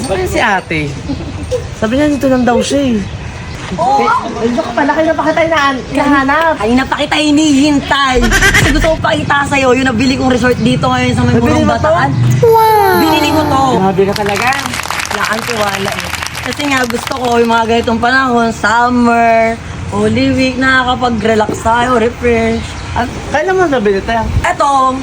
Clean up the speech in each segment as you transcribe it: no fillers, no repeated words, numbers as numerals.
Bakit si ate? Sabi niya dito lang daw siya eh. Oh! Ay, ka pala, kayo na pa kita hinahanap. Ay, na pa kita hinihintay. Kasi gusto ko pakita sa'yo yung nabili kong resort dito ngayon sa may Nabili Murong mo to? Bataan. Wow! Binili ko to. Grabe ka talaga. Wala kang tiwala eh. Kasi nga gusto ko yung mga ganitong panahon, summer, Holy Week, nakakapag-relax tayo, refresh. At kailan mo nabili tayo? Eto,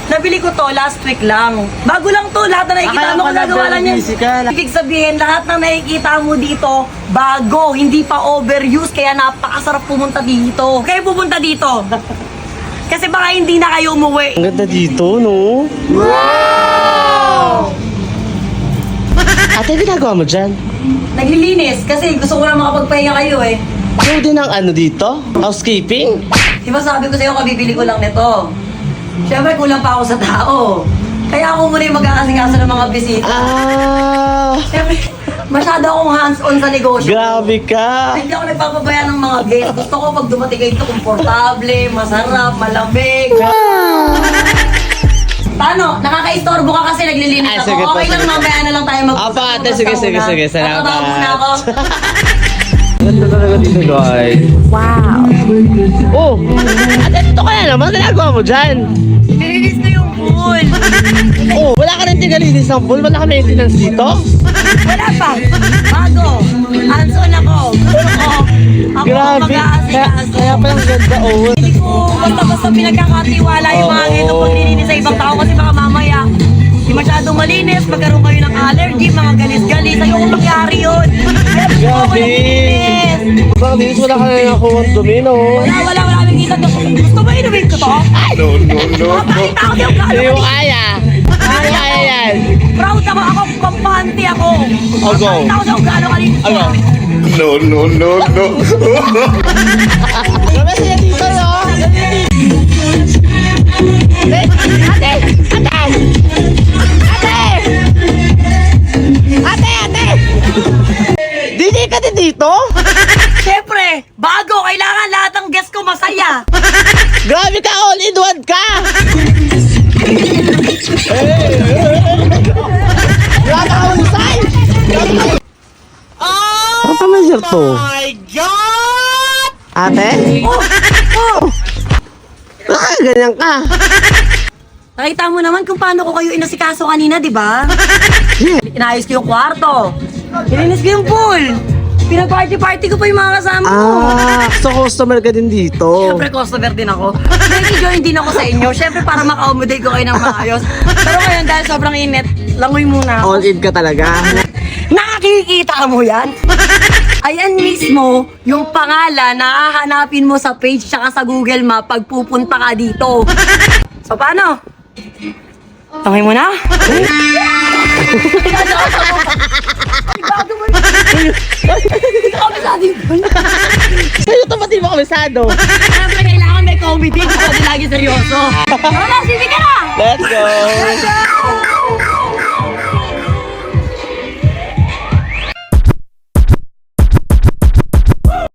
nabili ko to last week lang. Bago lang to, lahat na nakikita Akala mo ko kung nagawa lang yan. busy ka. Ibig sabihin, lahat na nakikita mo dito, bago, hindi pa overuse, kaya napakasarap pumunta dito. Kayo pupunta dito. Kasi baka hindi na kayo umuwi. Ang ganda dito, no? Wow! Ate, ginagawa mo dyan? Naglilinis, kasi gusto ko na makapagpahinga kayo eh. Ikaw din ang ano dito? Housekeeping? Di ba sabi ko sa'yo, kabibili ko lang nito. Siyempre, kulang pa ako sa tao. Kaya ako muna yung mag-aasikaso ng mga bisita. Ah! Siyempre, masyado akong hands-on sa negosyo. Grabe ka! Hindi ako nagpapabaya ng mga guests. Gusto ko pag dumating kayo dito, komportable, masarap, malamig. Paano? Nakaka-istorbo ka kasi naglilinis Ay, ako. sige po, Okay lang, sige. mamaya na lang tayo mag-usap. Apa, ate, sige, sige, sige. Salamat. Tatrabaho muna ako. Ganda talaga dito, guys. Wow! Oh! Ate, dito ka na naman. Ginagawa mo dyan? Nilinis ko yung pool. Oh, wala ka rin tigalinis ng pool? Wala ka maintenance dito? Wala pa. Bago. Hands-on ako. Gusto ko. Ako ang Grabe. mag-aasikaso. Kaya palang ganda, oh. Hindi ko basta-basta pinagkakatiwala yung mga ganitong paglilinis sa ibang tao kasi baka mamaya hindi masyadong malinis, magkaroon kayo ng allergy, mga galis-galis. Ayoko mangyari yun. Kaya gusto ko ako Grabe. naglilinis. Baka dito wala ka rin ako ang dumi, no? Wala kaming kita to. Gusto ba inumin ko to? Mapakita ko yung Hindi mo gaano. kaya. Hindi mo kaya yan. Proud ako, kampante ako. Oh, go. Mapakita ko yung gaano kalinis ko. Ano? Grabe siya dito, no? Ate! Ate! DJ ka din dito? Siyempre, bago, kailangan lahat ng guest ko masaya. Grabe ka, all in one ka! Grabe ka, Unsay! Ano pa measure to? My God! Ate? Oh, Bakit ganyan ka? nakita mo naman kung paano ko kayo inasikaso kanina, di ba? Inayos ko yung kwarto. Ilinis ko yung pool. Pinag-party-party ko pa yung mga kasama ko. So customer ka din dito. Siyempre, customer din ako. Nag-join din ako sa inyo. Siyempre, para ma-accommodate ko kayo ng maayos. Pero ngayon, dahil sobrang init, langoy muna ako. All in ka talaga. Nakikita mo yan? Ayan mismo, yung pangalan na hahanapin mo sa page tsaka sa Google Map pag pupunta ka dito. So, paano? Tangay mo na? Sa'yo ito pati mo kabisado. Siyempre, kailangan may comedy. Hindi lagi seryoso. Wala, sige ka na! Let's go!